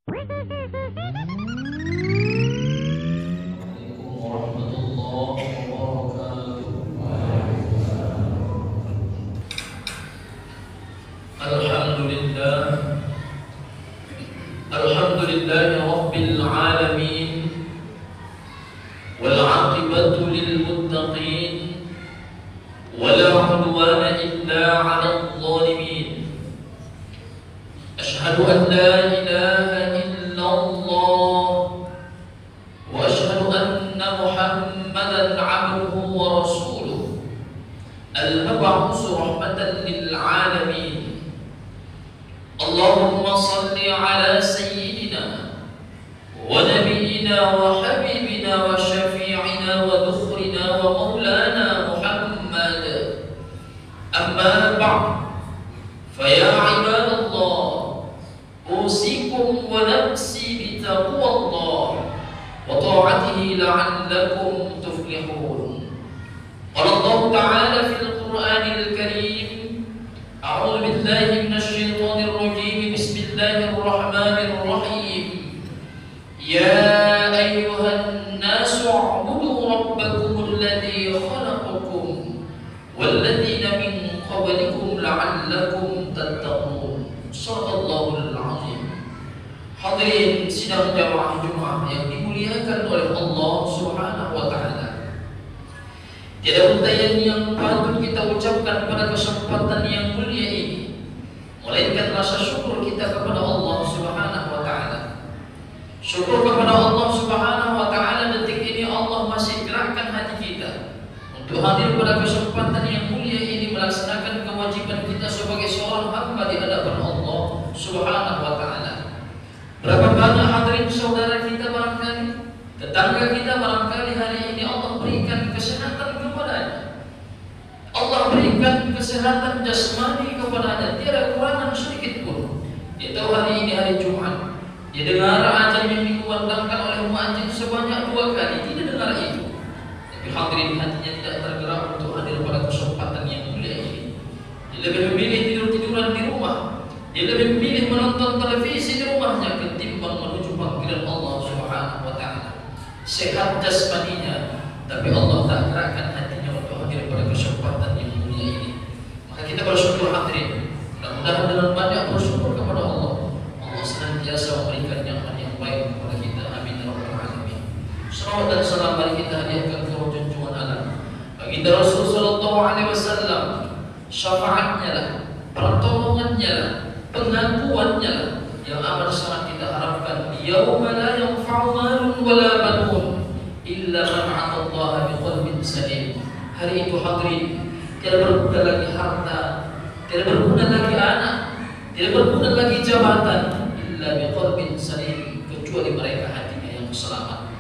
Alhamdulillahi Rabbil Alamin, wal aqibatu lil muttaqin, wala udwana illa 'alal zalimin. Ashhadu an la ilaha illallah wa ashhadu anna Muhammadan 'abduhu wa rasuluh, al-mab'uts rahmatan lil 'alamin. Allahumma salli ala sayyidina wa nabiyyina wa habibina wa syafi'ina wa dukhrina wa maulana Muhammad. Amma ba'd, faya ibadallah, usikum wa nafsi bitaqwallah wa ta'atihi la'allakum tuflihun. Qala Allah ta'ala fil Qur'anil Karim, a'udzu billahi minasy syaithanir rajim, bismillahir rahmanir rahim. Ya ayyuhan nasu u'budu rabbakumul ladzi khalaqakum wal ladzina min qablikum la'allakum tattaqun. Shadaqallahul azim. Hadirin sidang jamaah Jumat yang dimuliakan oleh Allah Subhanahu wa taala. Tiada untayan yang patut kita ucapkan pada kesempatan yang mulia ini, melainkan rasa syukur kita kepada Allah Subhanahu wa taala. Syukur kepada Allah Subhanahu wa taala, detik ini Allah masih gerakkan hati kita untuk hadir pada kesempatan yang mulia ini, melaksanakan kewajiban kita sebagai seorang hamba di hadapan Allah Subhanahu wa taala. Berapa banyak hadirin saudara kita barangkali, tetangga kita barangkali hari ini Allah berikan kesehatan kepadanya, Allah berikan kesehatan jasmani kepadanya, tiada kekurangan sedikit pun. Dia tahu hari ini hari Jumat, dia dengar azan yang dikumandangkan oleh muadzin sebanyak 2 kali, tidak dengar itu, tapi hadirin hatinya tidak tergerak untuk hadir pada kesempatan yang mulia ini. Dia lebih memilih tidur-tiduran di rumah, dia lebih memilih menonton televisi di rumahnya ketimbang menuju panggilan Allah Subhanahu wa taala. Sehat jasmaninya, tapi Allah tak gerakkan hatinya untuk hadir pada kesempatan yang mulia ini. Maka kita bersyukur hadirin, mudah-mudahan dengan banyak bersyukur kepada Allah, Allah senantiasa memberikan yang baik kepada kita. Amin ya rabbal alamin. Salawat dan salam mari kita hadiahkan ke junjungan alam baginda Rasul sallallahu alaihi wasallam. Syafaatnya lah, pertolongannya lah, pengakuannya lah yang amat sangat kita harapkan. Yauma la yanfa'u malun wala banun illa man 'atallaha biqalbin salim. Hari itu hadirin, tidak berguna lagi harta, tidak berguna lagi anak, tidak berguna lagi jabatan, illa biqalbin salim, kecuali mereka hatinya yang selamat.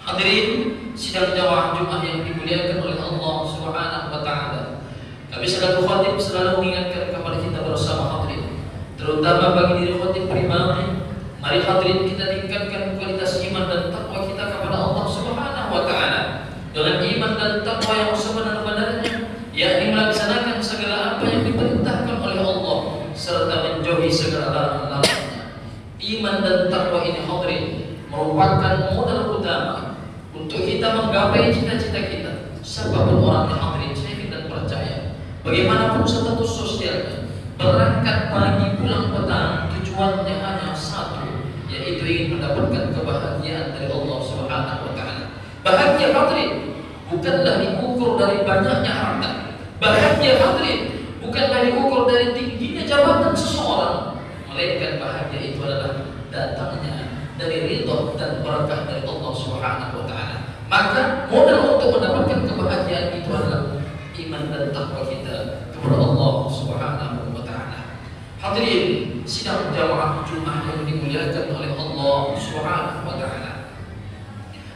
Hadirin sidang jamaah Jumat yang dimuliakan oleh Allah Subhanahu wa taala. Kami selaku khatib selalu mengingatkan kepada kita bersama hadirin, terutama bagi diri khatib pribadi, mari hadirin kita tingkatkan kualitas iman dan takwa kita kepada Allah Subhanahu wa taala dengan iman dan takwa yang sebenar-benarnya, yakni melaksanakan segala apa yang diperintahkan oleh Allah serta menjauhi segala larangan-larangannya. Iman dan takwa ini hadirin merupakan modal utama untuk kita menggapai cita-cita kita. Siapapun orangnya hadirin, saya yakin dan percaya, bagaimanapun status sosialnya, berangkat pagi pulang petang, tujuannya hanya satu, yaitu ingin mendapatkan kebahagiaan dari Allah Subhanahu wa taala. Bahagia hadirin bukanlah diukur dari banyaknya harta. Bahagia hadirin bukanlah diukur dari tingginya jabatan seseorang, melainkan bahagia itu adalah datangnya dari ridha dan berkah dari Allah Subhanahu wa taala. Maka modal untuk mendapatkan kebahagiaan itu adalah iman dan takwa kita kepada Allah Subhanahu wa taala. Hadirin sidang jamaah Jumat yang dimuliakan oleh Allah Subhanahu wa taala.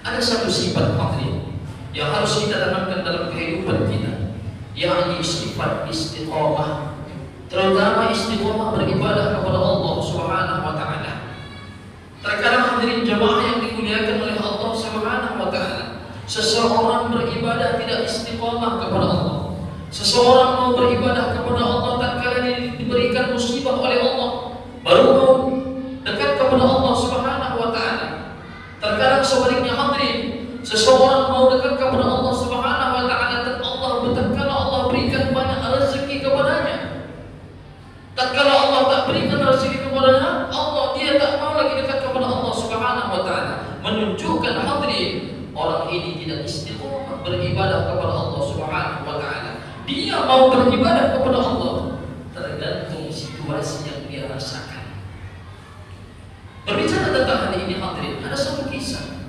Ada satu sifat hadirin yang harus kita tanamkan dalam kehidupan kita, yakni sifat istiqamah, terutama istiqamah beribadah kepada Allah Subhanahu wa taala. Terkadang hadirin jamaah yang dimuliakan oleh Allah Subhanahu wa taala, seseorang beribadah tidak istiqamah kepada Allah. Seseorang mau beribadah kepada Allah tatkala diberikan musibah oleh Allah, baru mau dekat kepada Allah Seseorang mau dekat kepada Allah Subhanahu wa taala dan Allah tatkala Allah berikan banyak rezeki kepadanya. Tatkala Allah tak berikan rezeki kepadanya, dia tak mau lagi dekat kepada Allah Subhanahu wa taala. Menunjukkan hadirin, orang ini tidak istiqomah beribadah kepada Allah Subhanahu wa taala. Dia mau beribadah kepada Allah tergantung situasi yang dia rasakan. Berbicara tentang hal ini hadirin, ada satu kisah.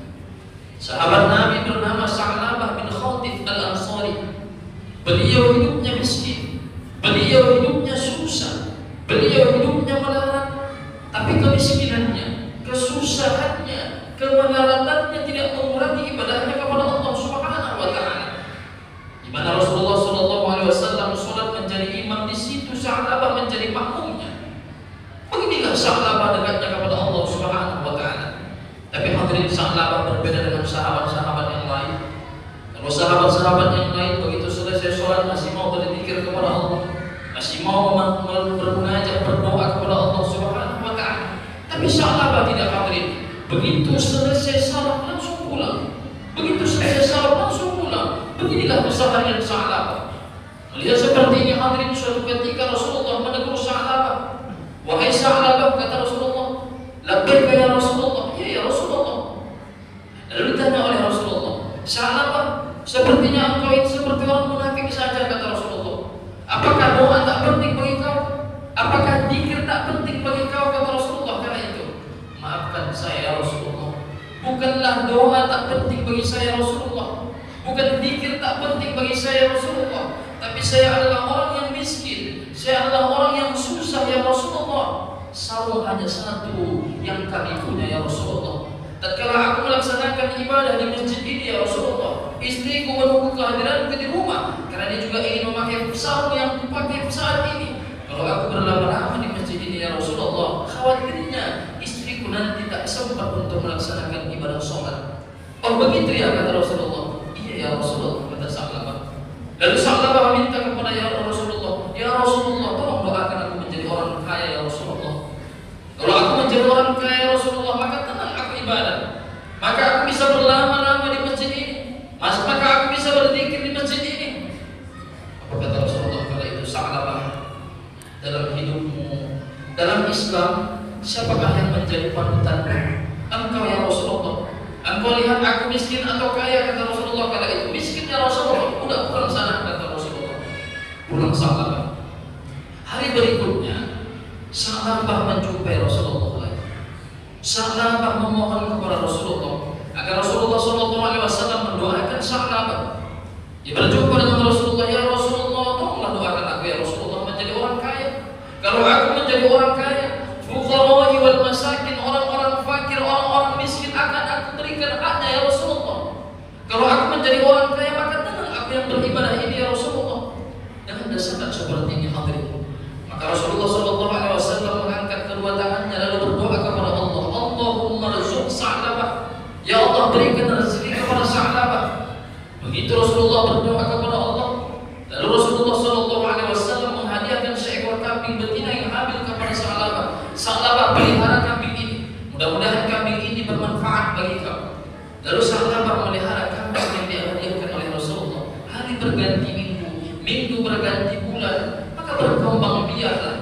Sahabat Nabi bernama Sa'labah bin Khatif Al-Ansari. Beliau hidupnya miskin, beliau hidupnya susah, beliau hidupnya melarat. Tapi kemiskinannya, kesusahannya, kemelaratannya tidak mengurangi ibadahnya kepada Allah Subhanahu wa taala. Di mana Rasulullah sallallahu alaihi wasallam salat menjadi imam, di situ Sa'labah menjadi makmumnya. Beginilah Sa'labah dekatnya kepada Allah Subhanahu wa taala. Tapi hadirin, Sa'labah berbeda dengan sahabat-sahabat yang lain. Kalau sahabat-sahabat yang lain begitu selesai sholat masih mau berzikir kepada Allah, masih mau bermunajat, berdoa kepada Allah Subhanahu wa taala. Tapi Sa'labah tidak hadirin. Begitu selesai salat langsung pulang. Begitu selesai salat langsung pulang. Beginilah keseharian Sa'labah. Melihat seperti ini hadirin, suatu ketika Rasulullah menegur Sa'labah. Wahai Sa'labah, kata Rasulullah, labbaika ya Rasulullah. Ya Rasulullah. Lalu ditanya oleh Rasulullah, Sa'labah, sepertinya engkau ini seperti orang munafik saja, kata Rasulullah. Apakah doa tak penting bagi kau? Apakah zikir tak penting bagi kau, kata Rasulullah. Karena itu, maafkan saya Rasulullah, bukanlah doa tak penting bagi saya Rasulullah, bukan zikir tak penting bagi saya Rasulullah, tapi saya adalah orang yang miskin, saya adalah orang yang susah ya Rasulullah. Sarung hanya satu yang kami punya ya Rasulullah. Tatkala aku melaksanakan ibadah di masjid ini ya Rasulullah, istriku menunggu kehadiranku di rumah karena dia juga ingin memakai sarung yang dipakai saat ini. Kalau aku berlama-lama di masjid ini ya Rasulullah, khawatirnya istriku nanti tak sempat untuk melaksanakan ibadah sholat. Oh begitu ya, kata Rasulullah. Iya ya Rasulullah, kata Sa'labah. Lalu Sa'labah minta kepada ya Rasulullah, ya Rasulullah, tolong doakan aku menjadi orang kaya ya Rasulullah. Kalau aku menjadi orang kaya Rasulullah, maka tenang aku ibadah, maka aku bisa berlama-lama di masjid ini, maka aku bisa berzikir di masjid ini. Apa kata Rasulullah kala itu? Sa'labah, dalam hidupmu, dalam Islam, siapakah yang menjadi panutanmu? Engkau ya Rasulullah. Engkau lihat aku miskin atau kaya, kata Rasulullah kala itu. Miskin ya Rasulullah. Udah pulang sana, kata Rasulullah. Pulang Sa'labah. Hari berikutnya Sa'labah menjumpai Rasulullah lagi. Sa'labah memohon kepada Rasulullah agar Rasulullah SAW mendoakan Sa'labah. Dia berjumpa dengan Rasulullah, ya Rasulullah, tolonglah doakan aku ya Rasulullah menjadi orang kaya. Kalau aku menjadi orang kaya, fuqara wal masakin, orang-orang fakir, orang-orang miskin akan aku berikan haknya ya Rasulullah. Kalau aku menjadi orang kaya, maka tenang aku yang beribadah ini ya Rasulullah. Dengan dasarkan seperti ini hadirin, maka Rasulullah SAW mengangkat kedua tangannya lalu berdoa kepada Allah, Allahumma rzuq Sa'labah, ya Allah berikan rezeki kepada Sa'labah. Begitu Rasulullah berdoa kepada Allah, lalu Rasulullah SAW menghadiahkan seekor kambing betina yang hamil kepada Sa'labah. Sa'labah, pelihara kambing ini, mudah-mudahan kambing ini bermanfaat bagi kau. Lalu Sa'labah melihara kambing yang dihadiahkan oleh Rasulullah. Hari berganti minggu, minggu berganti bulan, maka berkembang biaklah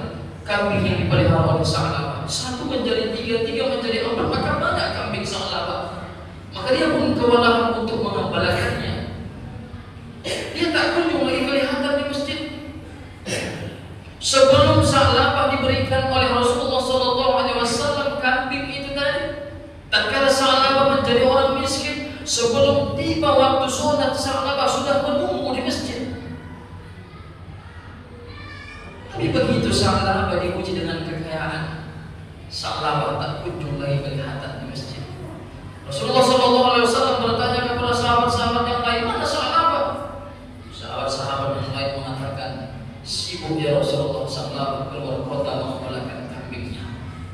kambing yang dipelihara oleh Sa'labah. Satu menjadi tiga, tiga menjadi empat, maka banyak kambing Sa'labah. Maka dia pun kewalahan untuk mengembalakannya. Dia tak kunjung lagi kelihatan di masjid. Sebelum Sa'labah diberikan oleh Rasulullah SAW kambing itu tadi, tatkala Sa'labah menjadi orang miskin, sebelum tiba waktu sholat Sa'labah sudah menunggu di masjid. Tapi begitu Sa'labah diuji dengan kekayaan, Sa'labah tak kunjung lagi kelihatan di masjid. Rasulullah SAW bertanya kepada sahabat-sahabat yang lain, mana Sa'labah? Sahabat-sahabat yang lain mengatakan, sibuk ya Rasulullah, Sa'labah keluar kota mengembalakan kambingnya.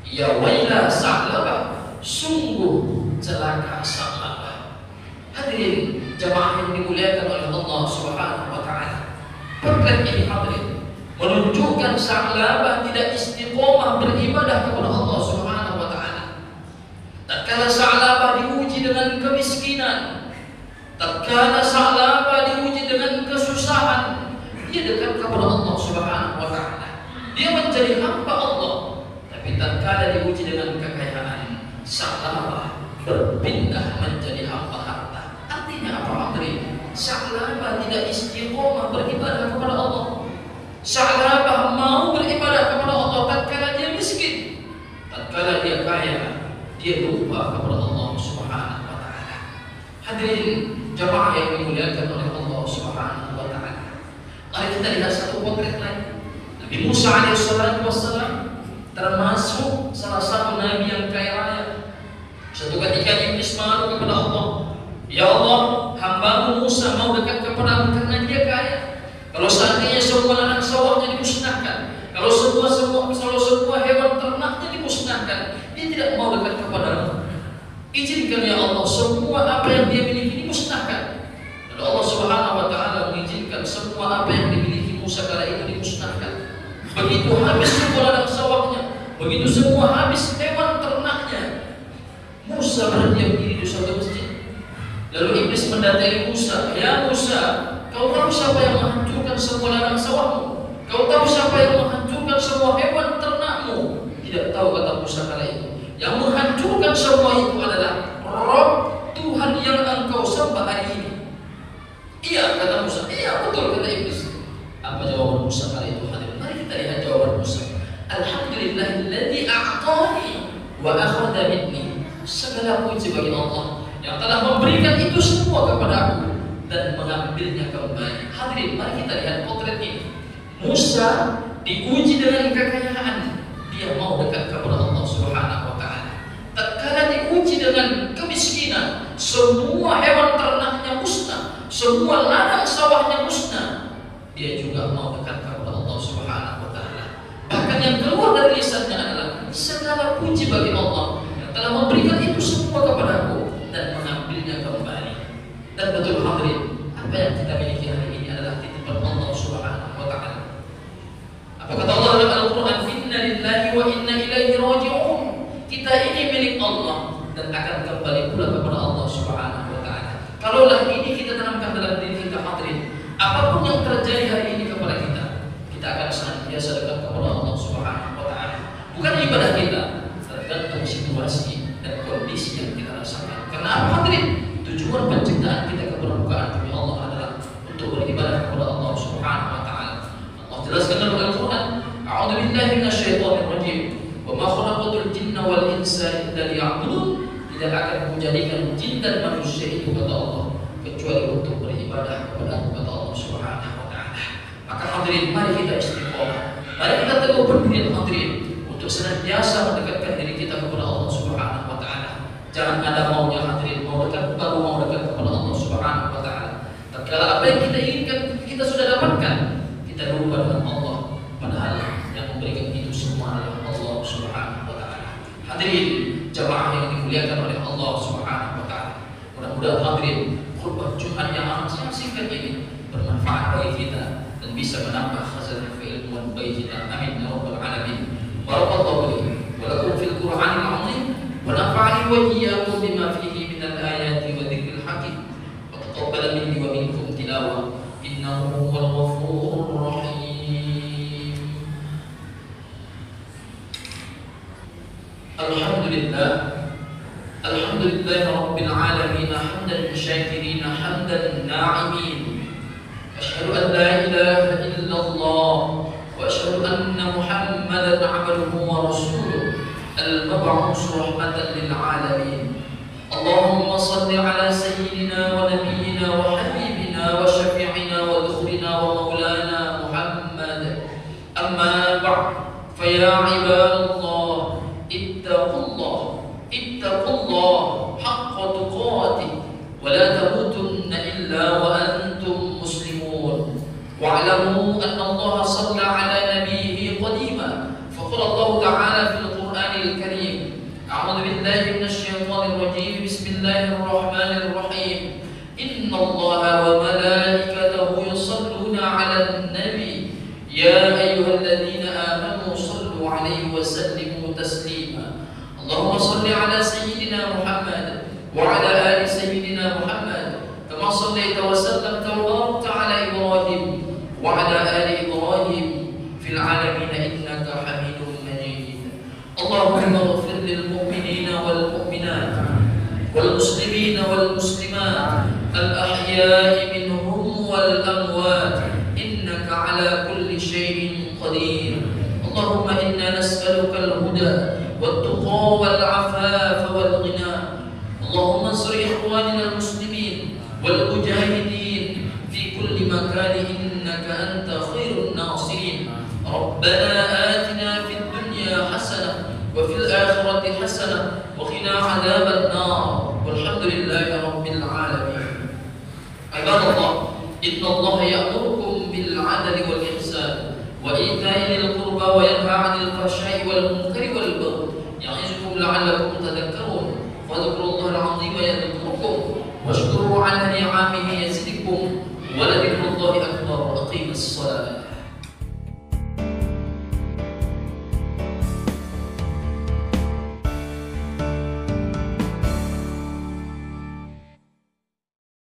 Ya wailah Sa'labah, sungguh celaka Sa'labah. Hadirin jamaah yang dimuliakan oleh Allah Subhanahu wa taala. Potret ini hadirin menunjukkan Sa'labah tidak istiqomah beribadah kepada Allah Subhanahu wa taala. Tatkala Sa'labah diuji dengan kemiskinan, Tatkala Sa'labah diuji dengan kesusahan, dia dekat kepada Allah Subhanahu wa taala. Dia menjadi hamba Allah. Tapi tatkala diuji dengan kekayaan, Sa'labah berpindah menjadi hamba harta. Artinya apa, Andri? Sa'labah tidak istiqomah beribadah kepada Allah. Sa'labah mau beribadah kepada Allah tatkala dia miskin. Tatkala dia kaya, dia lupa kepada Allah Subhanahu wa taala. Hadirin jamaah yang dimuliakan oleh Allah Subhanahu wa taala. Mari kita lihat satu potret lain. Nabi Musa alaihissalam termasuk salah satu nabi yang kaya raya. Suatu ketika iblis malu kepada Allah, "Ya Allah, hamba-Mu Musa mau dekat kepadamu karena dia kaya. Kalau seandainya semua anak sawahnya dimusnahkan, kalau semua hewan ternaknya dimusnahkan, dia tidak mau dekat kepadamu. Izinkan ya Allah semua apa yang dia miliki dimusnahkan." Lalu Allah Subhanahu wa taala mengizinkan semua apa yang dimiliki Musa kala itu dimusnahkan. Begitu habis semua ladang sawahnya, begitu semua habis hewan ternaknya, Musa berdiam diri di suatu masjid. Lalu iblis mendatangi Musa, "Ya Musa, kau tahu siapa yang menghancurkan semua ladang sawahmu? Kau tahu siapa yang menghancurkan semua hewan ternakmu?" Tidak tahu, kata Musa kala itu. Yang menghancurkan semua itu adalah Rabb, Tuhan yang engkau sembah hari ini. Iya, kata Musa. Iya, betul, kata iblis. Apa jawaban Musa kala itu? Mari kita lihat jawaban Musa. Alhamdulillahilladzi a'tani wa akhadha minni. Segala puji bagi Allah yang telah memberikan itu semua kepada aku dan mengambilnya kembali. Hadirin, mari kita lihat potret ini. Musa diuji dengan kekayaan, dia mau dekat kepada Allah Subhanahu wa taala. Tatkala diuji dengan kemiskinan, semua hewan ternaknya musnah, semua ladang sawahnya musnah, dia juga mau dekat kepada Allah Subhanahu wa taala. Bahkan yang keluar dari lisannya adalah segala puji bagi Allah yang telah memberikan itu semua kepadaku dan mengambilnya kembali. Dan betul hadirin, apa yang kita miliki hari ini adalah titipan Allah Subhanahu wa taala. Apa kata Allah dalam Al-Qur'an? "Inna lillahi wa inna ilaihi raji'un." Kita ini milik Allah dan akan kembali pula kepada Allah Subhanahu wa taala. Kalaulah ini kita tanamkan dalam diri kita, hadirin, apapun yang terjadi hari ini kepada kita, kita akan senantiasa dekat kepada Allah Subhanahu wa taala. Bukan ibadah kita, tergantung situasi dan kondisi yang kita rasakan. Karena apa, hadirin? Tujuan penciptaan kita ke permukaan bumi Allah adalah untuk beribadah kepada Allah Subhanahu wa taala. Allah jelaskan dalam Al-Qur'an, "A'udzu billahi minasyaitonir rajim. Wa ma khalaqatul jinna wal insa illa liya'budun." Tidak akan menjadikan jin dan manusia itu, kata Allah, kecuali untuk beribadah kepada Allah Subhanahu wa taala. Maka hadirin, mari kita istiqomah. Mari kita teguh berdiri, hadirin, untuk senantiasa mendekatkan diri kita kepada Allah Subhanahu wa taala. Jangan ada maunya, hadirin, mau dekat baru mau dekat kepada Allah Subhanahu wa taala. Tatkala apa yang kita inginkan kita sudah dapatkan, kita lupa dengan Allah, padahal yang memberikan itu semua adalah Allah Subhanahu wa taala. Hadirin jamaah yang dimuliakan oleh Allah Subhanahu wa taala. Mudah-mudahan hadirin khutbah Jumat yang amat singkat ini bermanfaat bagi kita dan bisa menambah khazanah keilmuan bagi kita. Amin ya rabbal alamin. Barakallahu li wa lakum fil Qur'anil 'azim wa nafa'ani wa iyyakum bima fihi minal ayati wa dzikril hakim. Wa taqabbal minni wa minkum tilawah innahu huwal ghafurur rahim. Alhamdulillah, alhamdulillah rabbil alamin, hamdan syakirin, hamdan na'imin. Asyhadu an la ilaha illallah wa asyhadu anna Muhammadan 'abduhu wa rasuluh al-mab'uts rahmatan lil alamin. Allahumma shalli ala sayyidina wa nabiyyina wa habibina wa syafi'ina wa dhukhrina wa maulana Muhammad. Amma ba'd, fa ya ibadallah, ittaqullah haqqa tuqatih wa la tamutunna illa wa antum muslimun. Wa'lamu anna Allah shalla ala nabiyhi qadima. Faqala Allah ta'ala fil Qur'anil Karim, a'udzu billahi minasy syaithanir rajim. Bismillahirrahmanir rahim. Inna Allaha wa malaikatahu yusholluna 'alan nabi. Ya ayyuhalladzina amanu shallu 'alaihi wa sallimu taslima. Allahumma shalli ala sayyidina Muhammad wa ala ali sayyidina Muhammad kama صليت وسلمت وباركت على إبراهيم وعلى آل إبراهيم في العالمين إنك حميد مجيد. اللهم اغفر للمؤمنين والمؤمنات والمسلمين والمسلمات الأحياء منهم والأموات إنك على كل شيء قدير. اللهم إنا نسألك الهدى والتقى والعفاف والغنى. اللهم انصر إخواننا المسلمين والمجاهدين في كل مكان إنك أنت خير الناصرين. ربنا آتنا في الدنيا حسنة وفي الآخرة حسنة وقنا عذاب النار والحمد لله رب العالمين. عباد الله، إن الله يأمركم بالعدل والإحسان وإيتاء ذي القربى وينهى عن الفحشاء والمنكر والبغي يعظكم لعلكم تذكرون. فاذكروا الله العظيم يذكركم واشكروا على نعمه يزدكم ولذكر الله أكبر. أقيموا الصلاة.